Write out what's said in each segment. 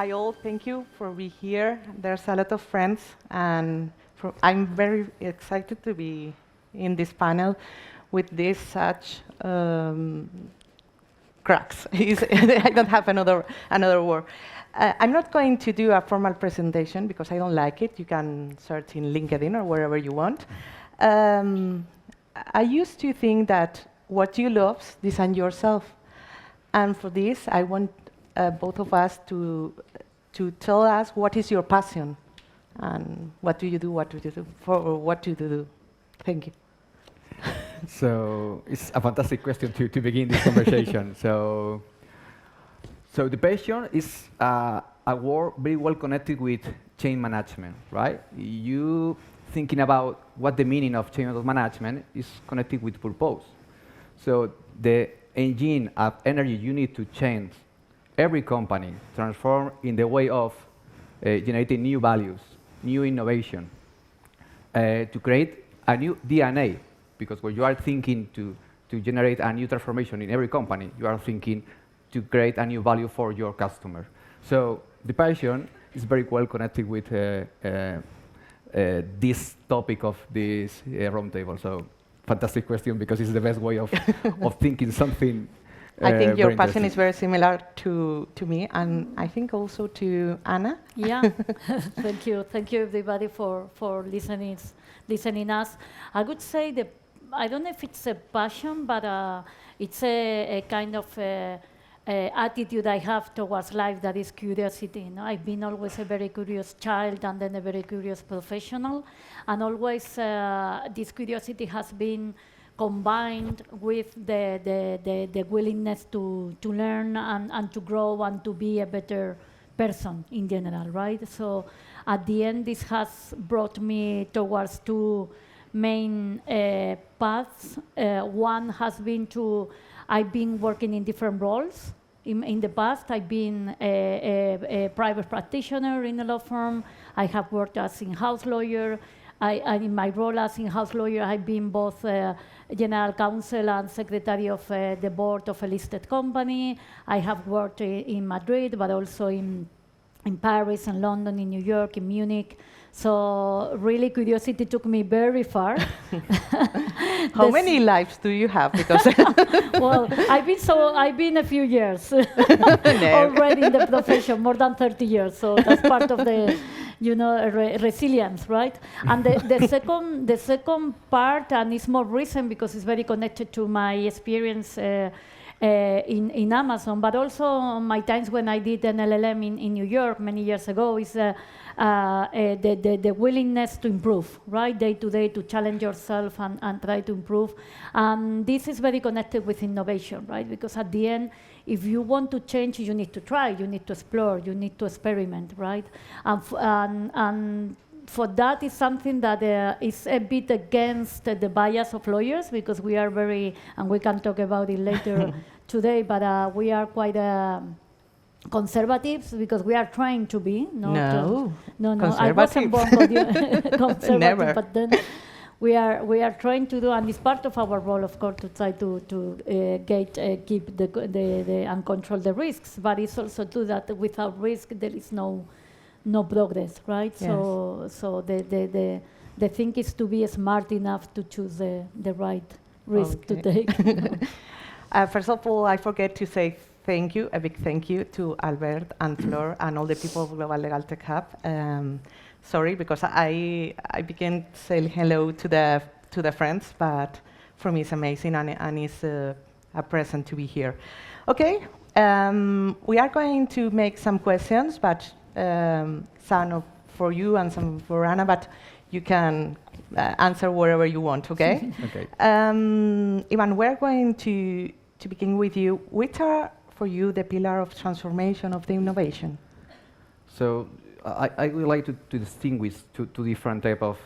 Hi all, thank you for being here. There's a lot of friends, and I'm very excited to be in this panel with these such cracks. I don't have another word. I'm not going to do a formal presentation because I don't like it. You can search in LinkedIn or wherever you want. I used to think that what you love, design yourself. And for this, I want both of us to tell us what is your passion and what do you do, what do you do, for what do you do. Thank you. So it's a fantastic question to begin this conversation. So the passion is a word very well connected with change management, right? You thinking about what the meaning of change management is connected with purpose. So the engine of energy you need to change every company, transform in the way of generating new values, new innovation, to create a new DNA. Because when you are thinking to generate a new transformation in every company, you are thinking to create a new value for your customer. So the passion is very well connected with this topic of this roundtable. So fantastic question, because it's the best way of thinking something. I think your passion is very similar to me, and I think also to Anna. Yeah, thank you everybody for listening us. I would say I don't know if it's a passion, but it's a kind of attitude I have towards life that is curiosity. You know? I've been always a very curious child and then a very curious professional, and always this curiosity has been combined with the willingness to learn and to grow and to be a better person in general, right? So at the end, this has brought me towards two main paths. One has been I've been working in different roles. In the past, I've been a private practitioner in a law firm. I have worked as in-house lawyer. In my role as in-house lawyer, I've been both general counsel and secretary of the board of a listed company. I have worked in Madrid, but also in Paris and London, in New York, in Munich. So really, curiosity took me very far. How many lives do you have? Because well, I've been a few years already in the profession, more than 30 years. So that's part of the, resilience, right? And the second part, and it's more recent because it's very connected to my experience in Amazon, but also my times when I did an LLM in New York many years ago, is the willingness to improve, right? Day to day, to challenge yourself and try to improve. And this is very connected with innovation, right? Because at the end, if you want to change, you need to try, you need to explore, you need to experiment, right? And for that is something that is a bit against the bias of lawyers, because we are very, and we can talk about it later today, but we are quite conservatives, because we are trying to be. No. I wasn't born conservative, Never. but then we are trying to do, and it's part of our role, of course, to try to keep and control the risks. But it's also true that without risk there is no progress, right? Yes. So the thing is to be smart enough to choose the right risk to take. First of all, I forget to say thank you, a big thank you to Albert and Flor and all the people of Global Legaltech Hub. Sorry, because I began saying hello to the friends, but for me it's amazing, and it's a present to be here. Okay, we are going to make some questions, but some for you and some for Anna, but you can answer wherever you want, okay? Okay. Iván, we're going to begin with you. Which are, for you, the pillar of transformation of the innovation? So I would like to distinguish two different type of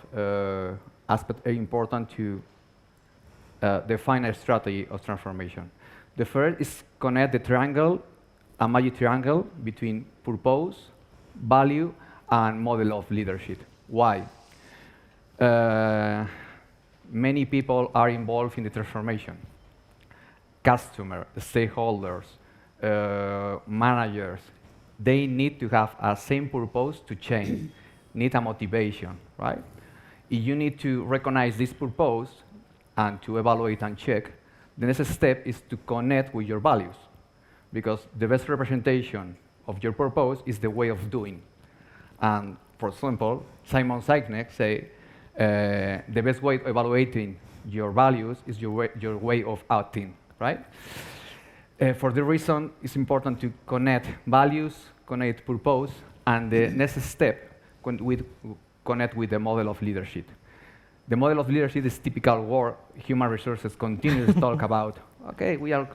aspects important to define a strategy of transformation. The first is connect the triangle, a magic triangle between purpose, value, and model of leadership. Why? Many people are involved in the transformation. Customer, stakeholders, managers, they need to have a same purpose to change, need a motivation, right? If you need to recognize this purpose and to evaluate and check, the next step is to connect with your values, because the best representation of your purpose is the way of doing. And for example, Simon Sinek say, the best way of evaluating your values is your way of acting, right? For the reason, it's important to connect values, connect purpose, and the next step, connect with the model of leadership. The model of leadership is typical work. Human resources continues to talk about, okay, we are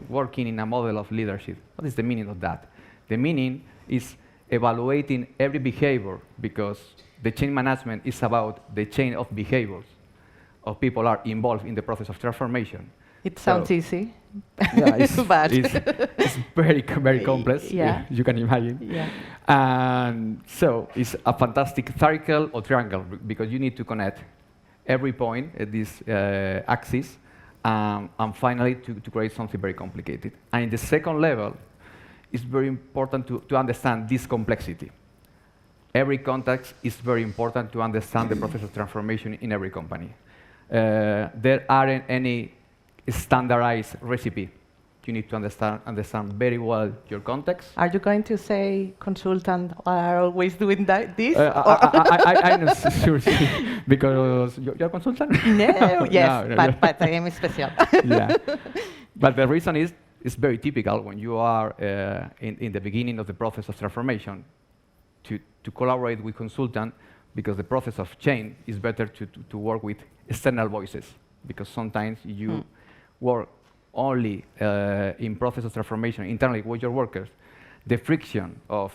working in a model of leadership. What is the meaning of that? The meaning is evaluating every behavior, because the change management is about the chain of behaviors of people are involved in the process of transformation. It sounds easy. Yeah, it's, but it's very complex, yeah. You can imagine. Yeah. And so it's a fantastic circle or triangle, because you need to connect every point at this axis, and finally to create something very complicated. And in the second level, it's very important to understand this complexity. Every context is very important to understand the process of transformation in every company. There aren't any standardized recipe. You need to understand very well your context. Are you going to say consultants are always doing this? I'm not sure, because you're a consultant? No, yes, No, but I am special. Yeah. But the reason is, it's very typical when you are in the beginning of the process of transformation to collaborate with consultant, because the process of change is better to work with external voices, because sometimes you work only in process of transformation internally with your workers. The friction of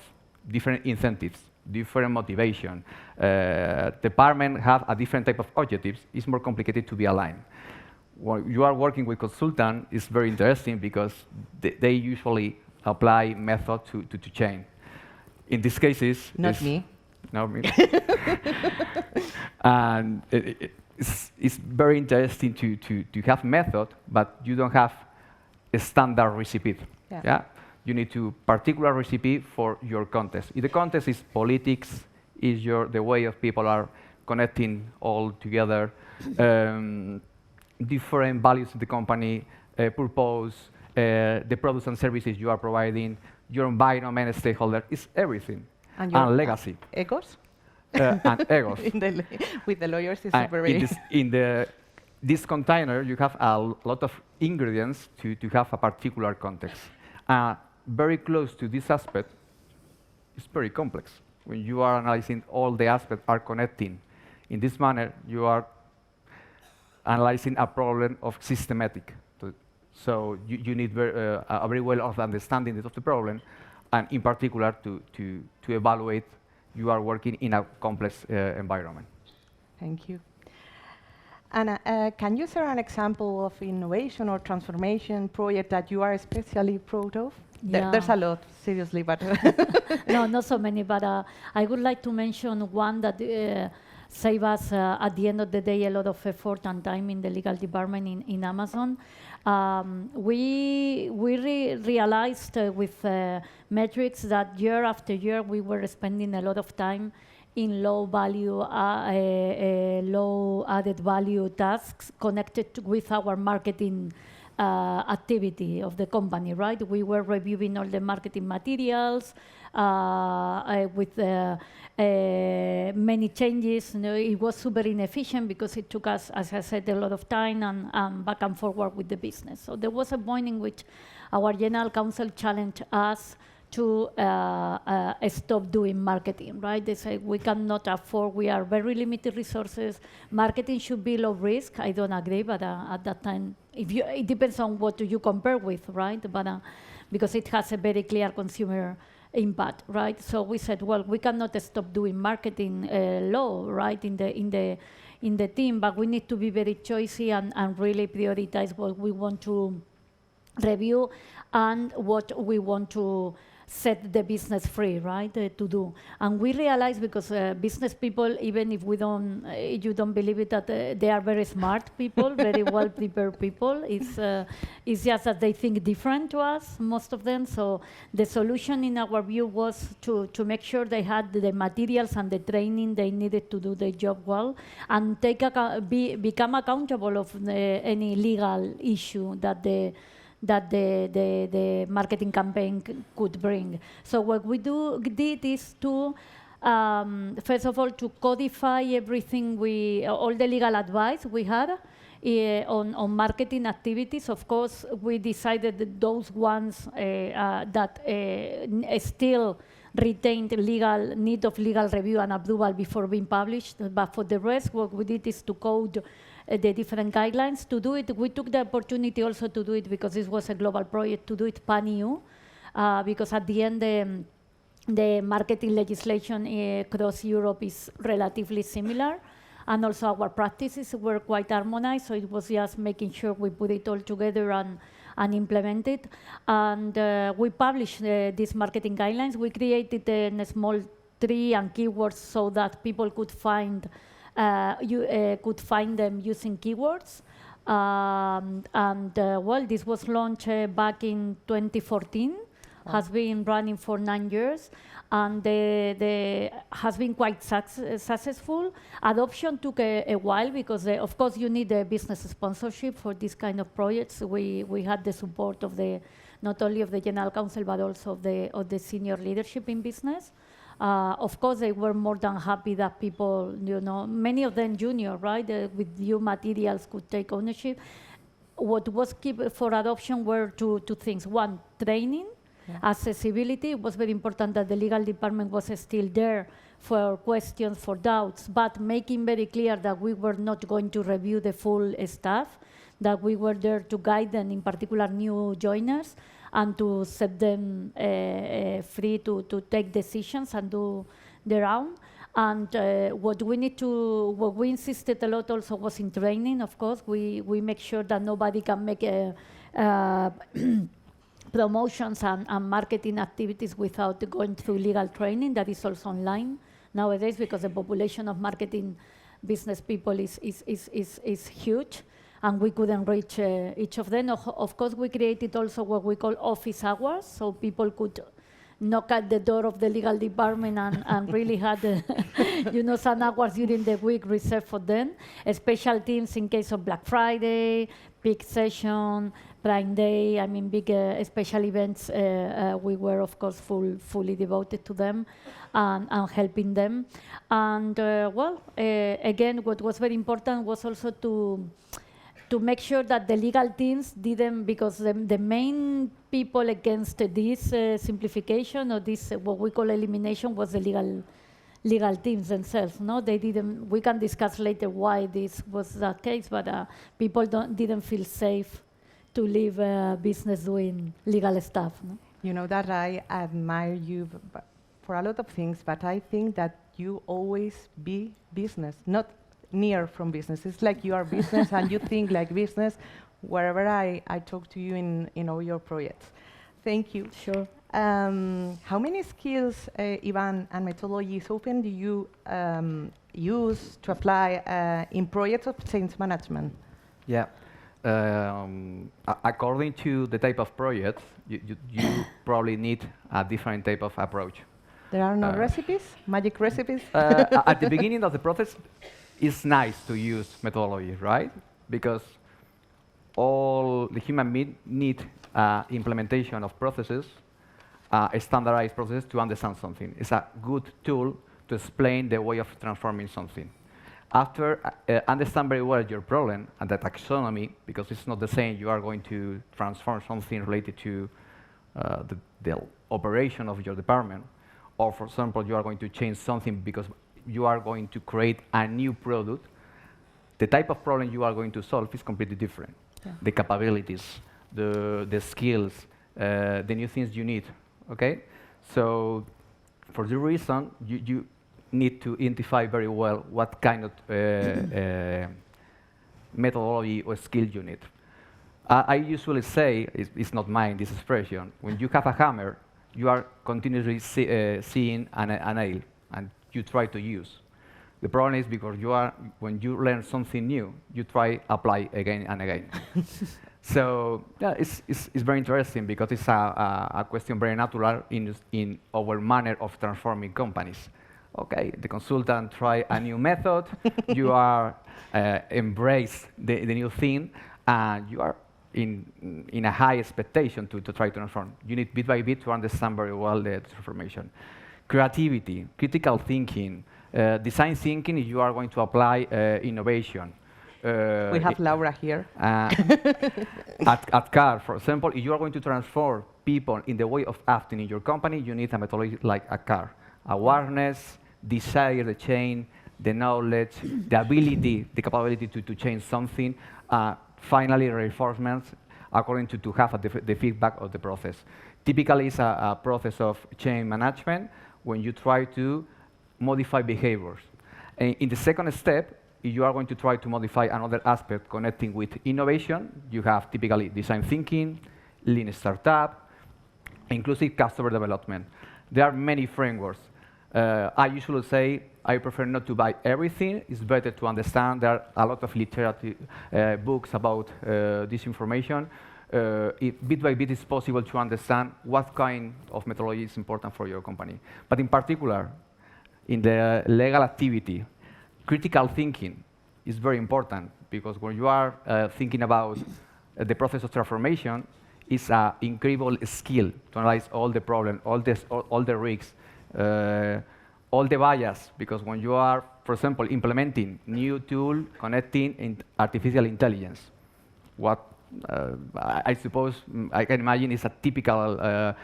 different incentives, different motivation, department have a different type of objectives, is more complicated to be aligned. When you are working with consultant, it's very interesting, because they usually apply method to change. In these cases, Not me. Not me. And it's very interesting to have method, but you don't have a standard recipe. Yeah? You need to particular recipe for your context. If the context is politics, is the way of people are connecting all together, different values of the company, purpose, the products and services you are providing, your environment, stakeholder, it's everything. And legacy. Egos? And egos. With the lawyers, it's very... In this container, you have a lot of ingredients to have a particular context. Very close to this aspect, it's very complex. When you are analyzing all the aspects are connecting. In this manner, you are analyzing a problem of systematic. So you need a very well of understanding of the problem, and in particular to evaluate you are working in a complex environment. Thank you. Anna, can you share an example of innovation or transformation project that you are especially proud of? Yeah. There's a lot, seriously, but... No, not so many, but I would like to mention one that saved us, at the end of the day, a lot of effort and time in the legal department in Amazon. We realized with metrics that year after year we were spending a lot of time in low added value tasks connected with our marketing activity of the company, right? We were reviewing all the marketing materials with many changes. You know, it was super inefficient because it took us, as I said, a lot of time and back and forward with the business. So there was a point in which our general counsel challenged us to stop doing marketing, right? They say we cannot afford, we are very limited resources. Marketing should be low risk. I don't agree, but at that time, it depends on what do you compare with, right? But because it has a very clear consumer impact, right? So we said, well, we cannot stop doing marketing low, right, in the team, but we need to be very choosy and really prioritize what we want to review and what we want to set the business free, right, to do. And we realize, because business people, even if you don't believe it, that they are very smart people, very well prepared people. It's just that they think different to us, most of them. So the solution in our view was to make sure they had the materials and the training they needed to do their job well, and become accountable of any legal issue that the marketing campaign could bring. So what we did is to, first of all, to codify everything all the legal advice we had on marketing activities. Of course, we decided that those ones that still retained need of legal review and approval before being published. But for the rest, what we did is to code the different guidelines. To do it, we took the opportunity also to do it, because this was a global project, to do it pan-EU, because at the end, the marketing legislation across Europe is relatively similar, and also our practices were quite harmonized, so it was just making sure we put it all together and implement it. And we published these marketing guidelines. We created a small tree and keywords so that people could find them using keywords. Well, this was launched back in 2014, has been running for 9 years, and has been quite successful. Adoption took a while, because of course you need a business sponsorship for this kind of projects. We had the support of not only of the General Counsel, but also of the senior leadership in business. Of course, they were more than happy that people, many of them junior, right, with new materials could take ownership. What was key for adoption were two things. One, training, accessibility. It was very important that the legal department was still there for questions, for doubts, but making very clear that we were not going to review the full staff, that we were there to guide them, in particular new joiners, and to set them free to take decisions and do their own. And what we insisted a lot also was in training. Of course, we make sure that nobody can make promotions and marketing activities without going through legal training. That is also online nowadays, because the population of marketing business people is huge, and we couldn't reach each of them. Of course, we created also what we call office hours, so people could knock at the door of the legal department and really had some hours during the week reserved for them. Special teams in case of Black Friday, peak session, Prime Day, big special events. We were, of course, fully devoted to them and helping them. And again, what was very important was also to make sure that the legal teams didn't, because the main people against this simplification, or this what we call elimination, was the legal teams themselves. No, they didn't. We can discuss later why this was the case, but people didn't feel safe to leave business doing legal stuff. No? You know that I admire you for a lot of things, but I think that you always be business, not near from business. It's like you are business and you think like business wherever I talk to you in all your projects. Thank you. Sure. How many skills, Iván, and methodologies open do you use to apply in projects of change management? Yeah. According to the type of project, you probably need a different type of approach. There are no recipes, magic recipes? At the beginning of the process, it's nice to use methodology, right? Because all the human beings need implementation of processes, standardized processes to understand something. It's a good tool to explain the way of transforming something. After understand very well your problem and the taxonomy, because it's not the same, you are going to transform something related to the operation of your department, or for example, you are going to change something because you are going to create a new product. The type of problem you are going to solve is completely different. Yeah. The capabilities, the skills, the new things you need, okay? So for the reason, you need to identify very well what kind of methodology or skill you need. I usually say, it's not mine, this expression, when you have a hammer, you are continuously seeing a nail, and you try to use. The problem is because when you learn something new, you try apply again and again. So yeah, it's very interesting because it's a question very natural in our manner of transforming companies. Okay, the consultant try a new method, you are embrace the new thing, and you are in a high expectation to try to transform. You need bit by bit to understand very well the transformation. Creativity, critical thinking, design thinking if you are going to apply innovation. We have Laura here. At CAR, for example, if you are going to transform people in the way of acting in your company, you need a methodology like a CAR. Awareness, desire the change, the knowledge, the ability, the capability to change something, finally reinforcements according to have the feedback of the process. Typically, it's a process of change management when you try to modify behaviors. And in the second step, if you are going to try to modify another aspect connecting with innovation, you have typically design thinking, lean startup, inclusive customer development. There are many frameworks. I usually say I prefer not to buy everything. It's better to understand. There are a lot of literature books about this information. Bit by bit, it's possible to understand what kind of methodology is important for your company. But in particular, in the legal activity, critical thinking is very important because when you are thinking about the process of transformation, it's an incredible skill to analyze all the problems, all the risks, all the bias, because when you are, for example, implementing new tool connecting in artificial intelligence, what I suppose I can imagine is a typical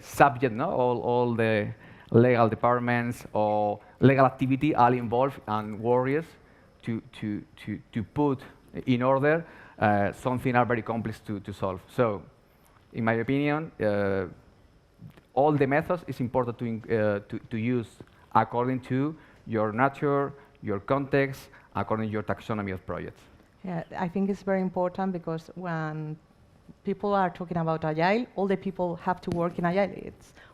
subject, no? All the legal departments or legal activity are involved and warriors to put in order something are very complex to solve. So, in my opinion, all the methods is important to use according to your nature, your context, according to your taxonomy of projects. Yeah, I think it's very important because when people are talking about Agile, all the people have to work in Agile.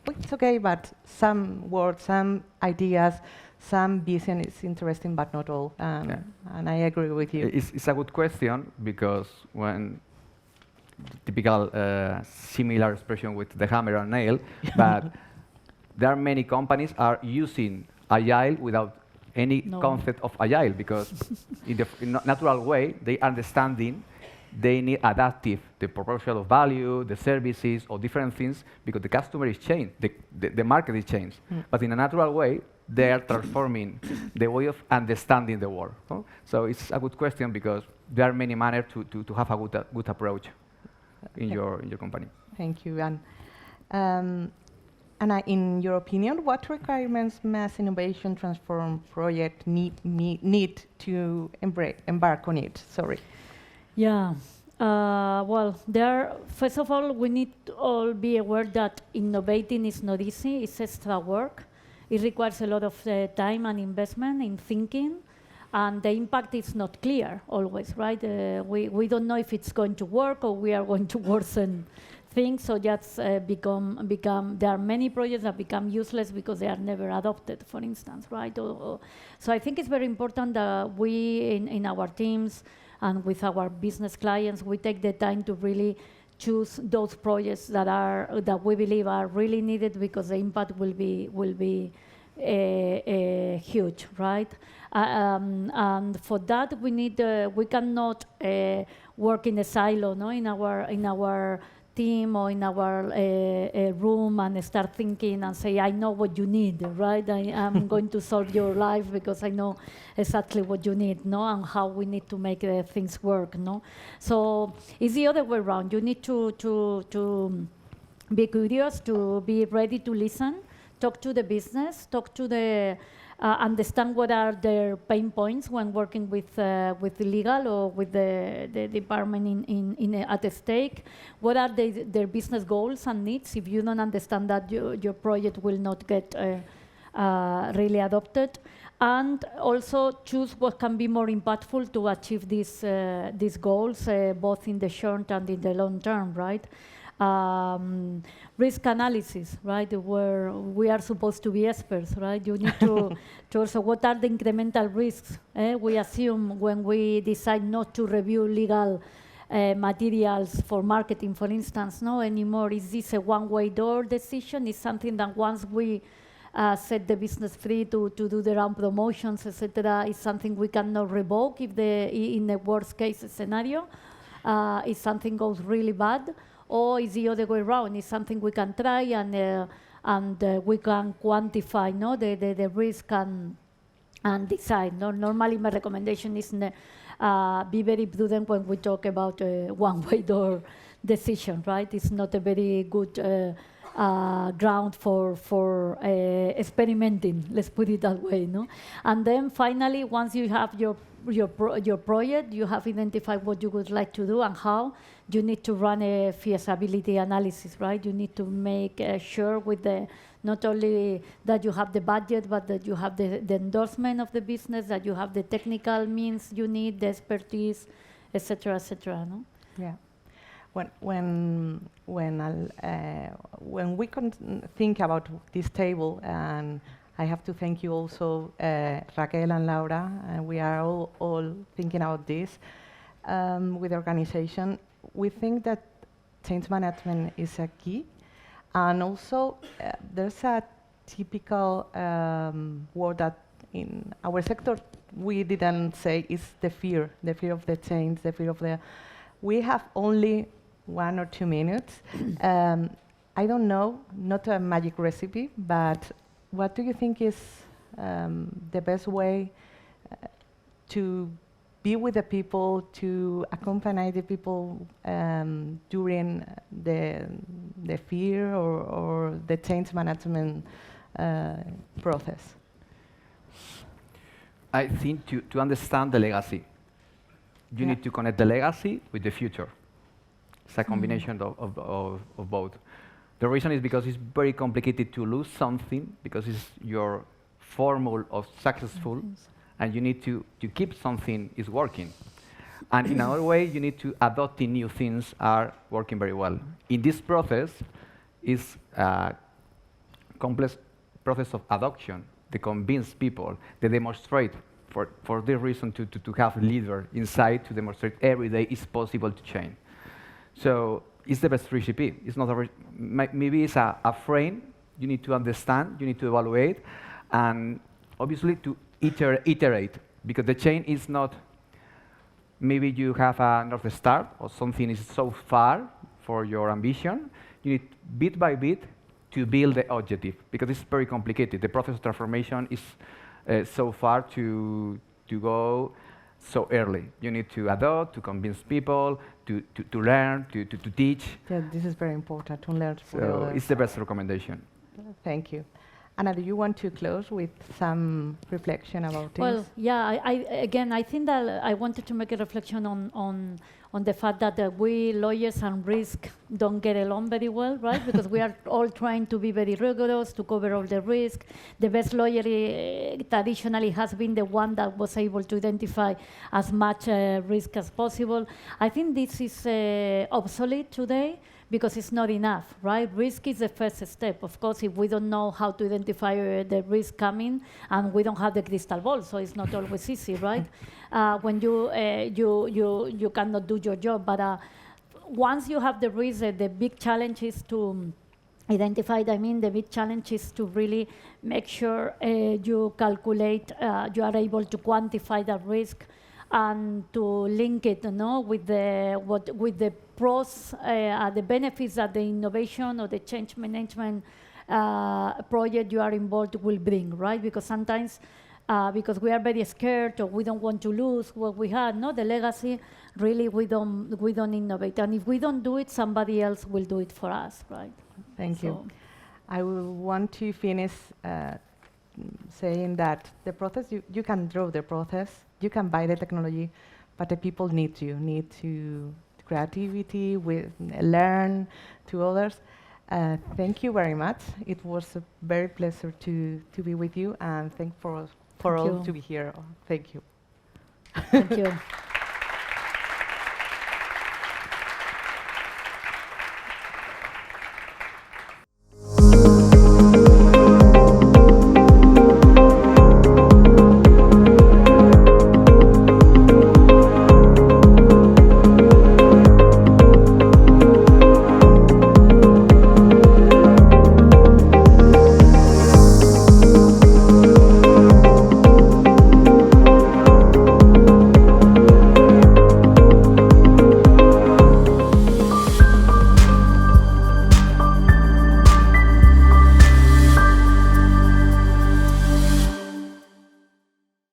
It's okay, but some words, some ideas, some vision is interesting, but not all. Yeah. And I agree with you. It's a good question because when typical similar expression with the hammer and nail, but there are many companies are using Agile without any concept of Agile because in the natural way they understanding they need adaptive, the proportion of value, the services, or different things because the customer is changed, the market is changed. But in a natural way, they are transforming the way of understanding the world. So it's a good question because there are many manners to have a good approach in your company. Thank you, Iván. And in your opinion, what requirements mass innovation transform project need to embark on it? Sorry. Yeah. Well, first of all, we need to all be aware that innovating is not easy. It's extra work. It requires a lot of time and investment in thinking, and the impact is not clear always, right? We don't know if it's going to work or we are going to worsen things. So just become. There are many projects that become useless because they are never adopted, for instance, right? So I think it's very important that we in our teams and with our business clients, we take the time to really choose those projects that we believe are really needed because the impact will be huge, right? And for that, we cannot work in a silo, no? In our team or in our room and start thinking and say, I know what you need, right? I'm going to solve your life because I know exactly what you need, no? And how we need to make things work, no? So it's the other way around. You need to be curious, to be ready to listen, talk to the business, talk to understand what are their pain points when working with legal or with the department at the stake. What are their business goals and needs? If you don't understand that, your project will not get really adopted. And also choose what can be more impactful to achieve these goals, both in the short and in the long term, right? risk analysis, right? Where we are supposed to be experts, right? You need to also, what are the incremental risks? We assume when we decide not to review legal materials for marketing, for instance, no anymore. Is this a one-way door decision? Is something that once we set the business free to do their own promotions, etc., is something we cannot revoke if in the worst case scenario? If something goes really bad, or is the other way around? Is something we can try and we can quantify, no, the risk and decide. No? Normally, my recommendation is be very prudent when we talk about a one-way door decision, right? It's not a very good ground for experimenting, let's put it that way, no? And then finally, once you have your project, you have identified what you would like to do and how, you need to run a feasibility analysis, right? You need to make sure with not only that you have the budget, but that you have the endorsement of the business, that you have the technical means you need, the expertise, etc., no? Yeah. When we think about this table, and I have to thank you also, Raquel and Laura, we are all thinking about this with the organization. We think that change management is a key, and also there's a typical word that in our sector we didn't say is the fear of the change, the fear of the. We have only 1 or 2 minutes. I don't know, not a magic recipe, but what do you think is the best way to be with the people, to accompany the people during the fear or the change management process? I think to understand the legacy, you need to connect the legacy with the future. It's a combination of both. The reason is because it's very complicated to lose something, because it's your formula of successful, and you need to keep something is working. And in another way, you need to adopting new things are working very well. In this process, is a complex process of adoption. They convince people, they demonstrate for this reason to have leader inside to demonstrate every day it's possible to change. So it's the best recipe. It's not maybe it's a frame you need to understand, you need to evaluate, and obviously to iterate, because the chain is not, maybe you have a North Star or something is so far for your ambition, you need bit by bit to build the objective, because it's very complicated. The process of transformation is so far to go so early. You need to adopt, to convince people, to learn, to teach. Yeah, this is very important, to learn from So others. it's the best recommendation. Thank you. Anna, do you want to close with some reflection about this? Well, yeah, I think that I wanted to make a reflection on the fact that we lawyers and risk don't get along very well, right? Because we are all trying to be very rigorous, to cover all the risk. The best lawyer traditionally has been the one that was able to identify as much risk as possible. I think this is obsolete today, because it's not enough, right? Risk is the first step. Of course, if we don't know how to identify the risk coming, and we don't have the crystal ball, so it's not always easy, right? When you cannot do your job, but once you have the risk, the big challenge is to identify it. I mean, the big challenge is to really make sure you calculate, you are able to quantify that risk, and to link it, with the pros, the benefits that the innovation or the change management project you are involved will bring, right? Because sometimes, because we are very scared or we don't want to lose what we had, the legacy, really we don't innovate. And if we don't do it, somebody else will do it for us, right? Thank you. I will want to finish saying that the process, you can draw the process, you can buy the technology, but the people need to creativity, learn to others. Thank you very much. It was a very pleasure to be with you, and thank for all to be here. Thank you. Thank you.